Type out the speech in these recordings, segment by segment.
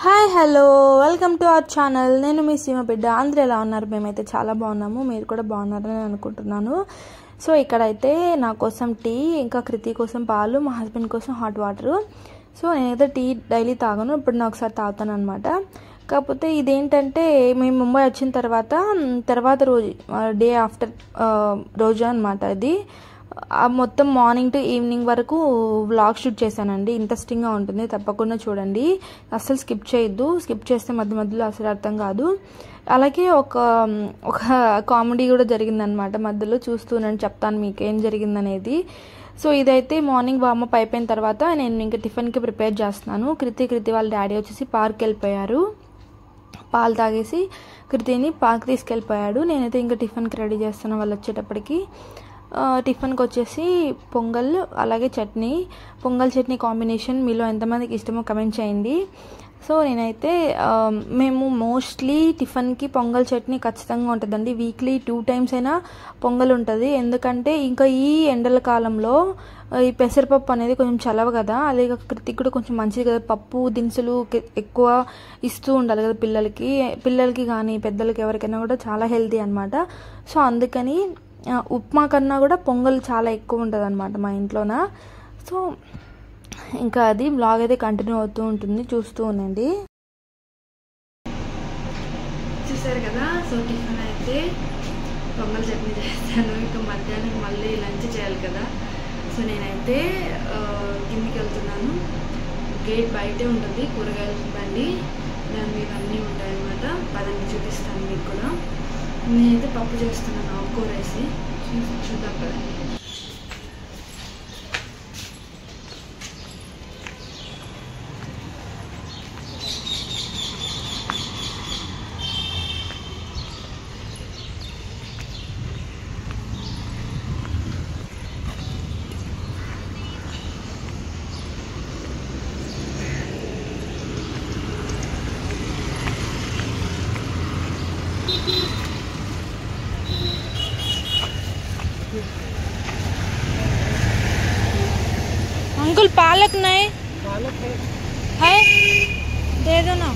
Hi hello welcome to our channel. నేను మీ సీమ బిడ్డ. అందరూ ఎలా ఉన్నారు? మేమైతే చాలా బాగున్నాము, మీరు కూడా బాగున్నారని అనుకుంటున్నాను. సో ఇక్కడైతే నా కోసం టీ, ఇంకా కృతి కోసం పాలు, మా హస్బెండ్ కోసం హాట్ వాటరు. సో నేనైతే టీ డైలీ తాగను, ఇప్పుడు నేను ఒకసారి తాగుతాను అనమాట. కాకపోతే ఇదేంటంటే మేము ముంబై వచ్చిన తర్వాత రోజు డే ఆఫ్టర్ రోజు అనమాట. ఇది మొత్తం మార్నింగ్ టు ఈవినింగ్ వరకు వ్లాగ్ షూట్ చేశానండి. ఇంట్రెస్టింగ్గా ఉంటుంది, తప్పకుండా చూడండి. అస్సలు స్కిప్ చేయొద్దు, స్కిప్ చేస్తే మధ్యలో అసలు అర్థం కాదు. అలాగే ఒక కామెడీ కూడా జరిగిందనమాట మధ్యలో. చూస్తూనండి, చెప్తాను మీకు ఏం జరిగిందనేది. సో ఇదైతే మార్నింగ్ వార్మప్ అయిపోయిన తర్వాత నేను ఇంకా టిఫిన్కి ప్రిపేర్ చేస్తున్నాను. కృతి వాళ్ళ డాడీ వచ్చేసి పార్క్ వెళ్ళిపోయారు. పాలు తాగేసి కృతిని పార్క్ తీసుకెళ్ళిపోయాడు. నేనైతే ఇంకా టిఫిన్కి రెడీ చేస్తున్నాను వాళ్ళు వచ్చేటప్పటికి. టిఫిన్కి వచ్చేసి పొంగల్, అలాగే చట్నీ. పొంగల్ చట్నీ కాంబినేషన్ మీలో ఎంతమందికి ఇష్టమో కమెంట్ చేయండి. సో నేనైతే మేము మోస్ట్లీ టిఫిన్కి పొంగల్ చట్నీ ఖచ్చితంగా ఉంటుందండి. వీక్లీ 2 times అయినా పొంగల్ ఉంటుంది. ఎందుకంటే ఇంకా ఈ ఎండల కాలంలో ఈ పెసరపప్పు అనేది కొంచెం చలవ కదా, అలాగే కృతికి కూడా కొంచెం మంచిది కదా. పప్పు దినుసులు ఎక్కువ ఇస్తూ ఉండాలి కదా పిల్లలకి కానీ పెద్దలకి ఎవరికైనా కూడా చాలా హెల్తీ అనమాట. సో అందుకని ఉప్మా కన్నా కూడా పొంగల్ చాలా ఎక్కువ ఉంటుంది అనమాట మా ఇంట్లోన. సో ఇంకా అది బ్లాగ్ అయితే కంటిన్యూ అవుతూ ఉంటుంది, చూస్తూ ఉండండి. చూసారు కదా. సో టిఫిన్ అయితే పొంగల్ చట్నీ చేస్తాను. ఇంకా మధ్యాహ్నం మళ్ళీ లంచ్ చేయాలి కదా. సో నేనైతే కిందికి వెళ్తున్నాను. గేట్ బయటే ఉంటుంది కూరగాయల బండి, దాని మీద అన్నీ ఉంటాయన్నమాట. పదండి చూపిస్తాను మీకు కూడా. నేనైతే పప్పు చేస్తున్నాను ఆకుకూర వేసి, చూద్దాం కదండి. अंकुल पालक नहीं है, दे दो ना.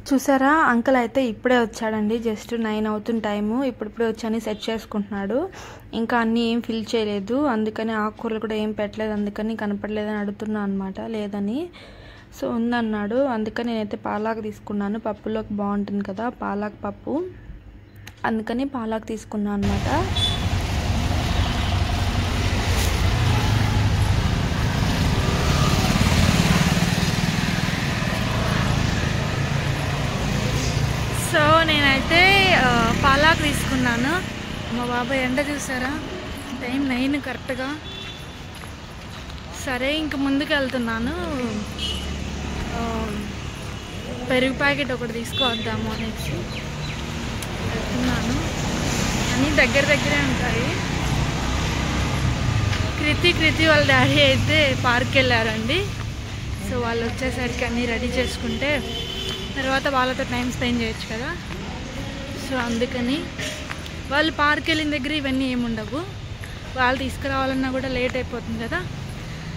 చూసారా, అంకుల్ అయితే ఇప్పుడే వచ్చాడండి. జస్ట్ 9 అవుతుంది టైము. ఇప్పుడే వచ్చి సెట్ చేసుకుంటున్నాడు. ఇంకా అన్నీ ఏం ఫిల్ చేయలేదు, అందుకని ఆకుకూరలు కూడా ఏం పెట్టలేదు, అందుకని కనపడలేదని అడుగుతున్నా అనమాట. లేదని, సో ఉందన్నాడు. అందుకని నేనైతే పాలాకు తీసుకున్నాను. పప్పులోకి బాగుంటుంది కదా పాలాకు పప్పు, అందుకని పాలాకు తీసుకున్నాను అనమాట. సో నేనైతే పాలాకు తీసుకున్నాను. మా బాబాయ్ ఎండ చూసారా, టైం 9 కరెక్ట్గా. సరే ఇంక ముందుకు వెళ్తున్నాను. పెరుగు ప్యాకెట్ ఒకటి తీసుకువద్దాము అనేసి వెళ్తున్నాను. అన్నీ దగ్గరే ఉంటాయి. కృతి వాళ్ళ డాడీ అయితే పార్క్ వెళ్ళారండి. సో వాళ్ళు వచ్చేసరికి అన్నీ రెడీ చేసుకుంటే తర్వాత వాళ్ళతో టైం స్పెండ్ చేయొచ్చు కదా. సో అందుకని వాళ్ళు పార్క్ వెళ్ళిన దగ్గర ఇవన్నీ ఏముండవు, వాళ్ళు తీసుకురావాలన్నా కూడా లేట్ అయిపోతుంది కదా.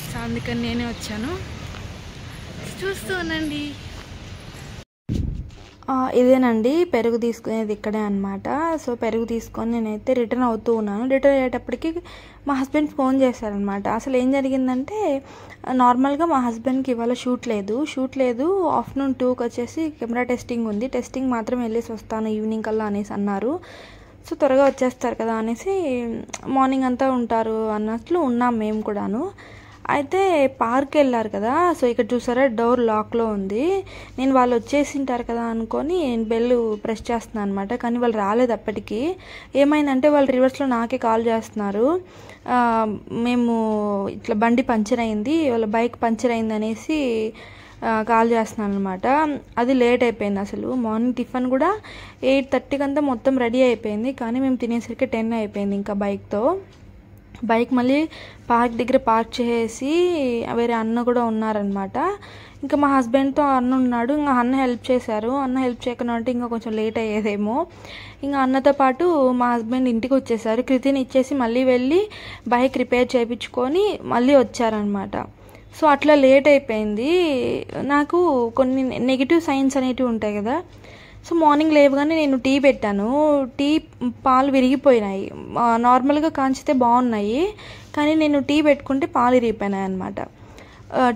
సో అందుకని నేనే వచ్చాను. చూస్తూ ఉండండి. ఇదేనండి పెరుగు తీసుకునేది ఇక్కడే అనమాట. సో పెరుగు తీసుకొని నేనైతే రిటర్న్ అవుతూ ఉన్నాను. రిటర్న్ అయ్యేటప్పటికి మా హస్బెండ్ ఫోన్ చేశారనమాట. అసలు ఏం జరిగిందంటే, నార్మల్గా మా హస్బెండ్కి ఇవాళ షూట్ లేదు. ఆఫ్టర్నూన్ 2కి వచ్చేసి కెమెరా టెస్టింగ్ ఉంది, టెస్టింగ్ మాత్రం వెళ్ళేసి వస్తాను ఈవినింగ్ కల్లా అనేసి అన్నారు. సో త్వరగా వచ్చేస్తారు కదా అనేసి మార్నింగ్ అంతా ఉంటారు అన్నట్లు ఉన్నాం మేము కూడాను. అయితే పార్క్ వెళ్ళారు కదా. సో ఇక్కడ చూసారా, డోర్ లాక్లో ఉంది. నేను వాళ్ళు వచ్చేసింటారు కదా అనుకొని బెల్ ప్రెస్ చేస్తున్నాను అనమాట. కానీ వాళ్ళు రాలేదు అప్పటికి. ఏమైందంటే వాళ్ళు రివర్స్లో నాకే కాల్ చేస్తున్నారు. మేము ఇట్లా బండి పంచర్ అయింది, వాళ్ళ బైక్ పంచర్ అయింది అనేసి కాల్ చేస్తున్నాను అనమాట. అది లేట్ అయిపోయింది. అసలు మార్నింగ్ టిఫిన్ కూడా 8:30కి అంతా మొత్తం రెడీ అయిపోయింది, కానీ మేము తినేసరికి 10 అయిపోయింది. ఇంకా బైక్ మళ్ళీ పార్క్ దగ్గర పార్క్ చేసి వేరే అన్న కూడా ఉన్నారనమాట. ఇంకా మా హస్బెండ్తో అన్న ఉన్నాడు. ఇంకా అన్న హెల్ప్ చేశారు. అన్న హెల్ప్ చేయకుండా అంటే ఇంకా కొంచెం లేట్ అయ్యేదేమో. ఇంకా అన్నతో పాటు మా హస్బెండ్ ఇంటికి వచ్చేసారు. కృతిని ఇచ్చేసి మళ్ళీ వెళ్ళి బైక్ రిపేర్ చేయించుకొని మళ్ళీ వచ్చారనమాట. సో అట్లా లేట్ అయిపోయింది. నాకు కొన్ని నెగిటివ్ సైన్స్ అనేటివి ఉంటాయి కదా. సో మార్నింగ్ లేవగానే నేను టీ పెట్టాను. టీ పాలు విరిగిపోయినాయి. నార్మల్గా కాంచితే బాగున్నాయి, కానీ నేను టీ పెట్టుకుంటే పాలు విరిగిపోయినాయి అనమాట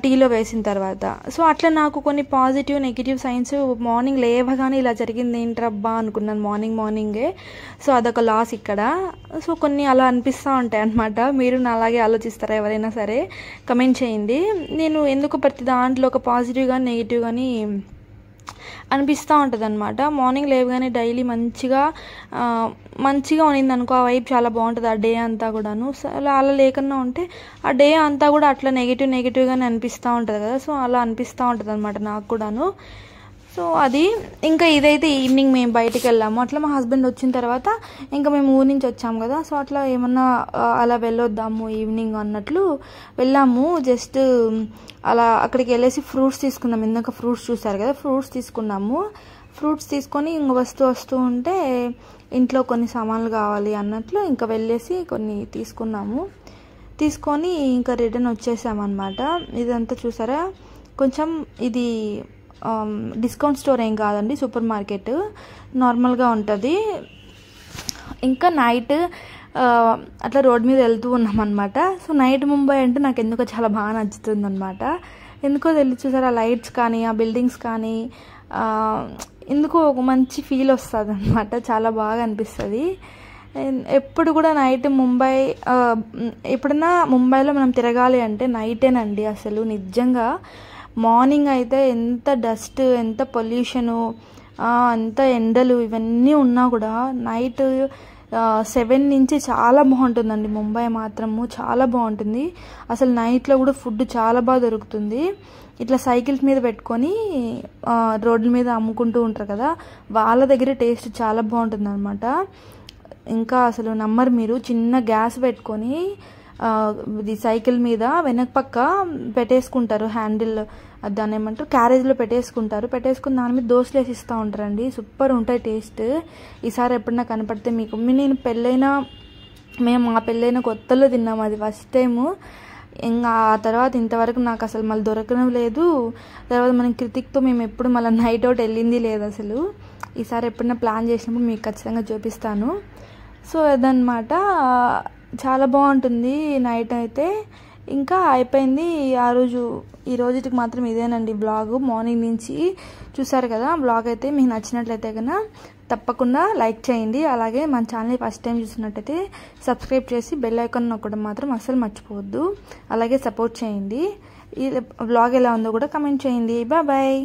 టీలో వేసిన తర్వాత. సో అట్లా నాకు కొన్ని పాజిటివ్ నెగిటివ్ సైన్స్ మార్నింగ్ లేవగానే ఇలా జరిగింది ఏంట్రబ్బా అనుకున్నాను మార్నింగే. సో అదొక లాస్ ఇక్కడ. సో కొన్ని అలా అనిపిస్తూ ఉంటాయి అన్నమాట. మీరు నా అలాగే ఆలోచిస్తారా ఎవరైనా సరే? కమెంట్ చేయండి. నేను ఎందుకు ప్రతి దాంట్లో ఒక పాజిటివ్ కానీ నెగిటివ్ కానీ అనిపిస్తూ ఉంటుంది అనమాట. మార్నింగ్ లేవగానే డైలీ మంచిగా ఉన్నింది అనుకో, ఆ వైపు చాలా బాగుంటుంది ఆ డే అంతా కూడాను. సో అలా లేకుండా ఉంటే ఆ డే అంతా కూడా అట్లా నెగిటివ్గానే అనిపిస్తూ ఉంటుంది కదా. సో అలా అనిపిస్తూ ఉంటుంది అనమాట నాకు కూడాను. సో అది ఇంకా ఇదైతే ఈవినింగ్ మేము బయటికి వెళ్ళాము. అట్లా మా హస్బెండ్ వచ్చిన తర్వాత ఇంకా మేము ఊరి నుంచి వచ్చాము కదా. సో అట్లా ఏమన్నా అలా వెళ్ళొద్దాము ఈవినింగ్ అన్నట్లు వెళ్ళాము. జస్ట్ అలా అక్కడికి వెళ్ళేసి ఫ్రూట్స్ తీసుకున్నాము. ఇందాక ఫ్రూట్స్ చూసారు కదా, ఫ్రూట్స్ తీసుకున్నాము. ఫ్రూట్స్ తీసుకొని ఇంక వస్తూ ఉంటే ఇంట్లో కొన్ని సామాన్లు కావాలి అన్నట్లు ఇంకా వెళ్ళేసి కొన్ని తీసుకొని ఇంకా రిటర్న్ వచ్చేసామన్నమాట. ఇదంతా చూసారా, కొంచెం ఇది డిస్కౌంట్ స్టోర్ ఏం కాదండి, సూపర్ మార్కెట్ నార్మల్గా ఉంటుంది. ఇంకా నైట్ అట్లా రోడ్ మీద వెళ్తూ ఉన్నాం అనమాట. సో నైట్ ముంబై అంటే నాకు ఎందుకో చాలా బాగా నచ్చుతుంది అనమాట. ఎందుకో తెలియదు, చూసారా లైట్స్ కానీ ఆ బిల్డింగ్స్ కానీ ఎందుకో ఒక మంచి ఫీల్ వస్తుంది అనమాట. చాలా బాగా అనిపిస్తుంది. ఎప్పుడు కూడా నైట్ ఎప్పుడన్నా ముంబైలో మనం తిరగాలి అంటే నైటేనండి అసలు నిజంగా. మార్నింగ్ అయితే ఎంత డస్ట్, ఎంత పొల్యూషను, ఎంత ఎండలు ఇవన్నీ ఉన్నా కూడా నైట్ 7 నుంచి చాలా బాగుంటుందండి ముంబై మాత్రము. చాలా బాగుంటుంది అసలు. నైట్లో కూడా ఫుడ్ చాలా బాగా దొరుకుతుంది. ఇట్లా సైకిల్స్ మీద పెట్టుకొని రోడ్ల మీద అమ్ముకుంటూ ఉంటారు కదా, వాళ్ళ దగ్గర టేస్ట్ చాలా బాగుంటుంది అనమాట. ఇంకా అసలు నమ్మరు మీరు, చిన్న గ్యాస్ పెట్టుకొని ఇది సైకిల్ మీద వెనక పక్క పెట్టేసుకుంటారు, హ్యాండిల్ దాన్ని ఏమంటారు, క్యారేజ్లో పెట్టేసుకుని దాని మీద దోశలు వేసి ఇస్తూ ఉంటారండి. సూపర్ ఉంటాయి టేస్ట్. ఈసారి ఎప్పుడన్నా కనపడితే మీకు. మేము మా పెళ్ళైన కొత్తలో తిన్నాము, అది ఫస్ట్ టైము. ఇంకా ఆ తర్వాత ఇంతవరకు నాకు అసలు మళ్ళీ దొరకడం లేదు. తర్వాత మనం కృతిక్తో మేము ఎప్పుడు మళ్ళీ నైట్ అవుట్ వెళ్ళింది లేదు అసలు. ఈసారి ఎప్పుడన్నా ప్లాన్ చేసినప్పుడు మీకు ఖచ్చితంగా చూపిస్తాను. సో అదనమాట, చాలా బాగుంటుంది నైట్ అయితే. ఇంకా అయిపోయింది ఆ రోజు. ఈ రోజుకి మాత్రం ఇదేనండి బ్లాగ్. మార్నింగ్ నుంచి చూసారు కదా. బ్లాగ్ అయితే మీకు నచ్చినట్లయితే కన్నా తప్పకుండా లైక్ చేయండి. అలాగే మన ఛానల్ని ఫస్ట్ టైం చూసినట్టయితే సబ్స్క్రైబ్ చేసి బెల్ ఐకాన్ నొక్కడం మాత్రం అస్సలు మర్చిపోవద్దు. అలాగే సపోర్ట్ చేయండి. ఈ బ్లాగ్ ఎలా ఉందో కూడా కమెంట్ చేయండి. బాయ్.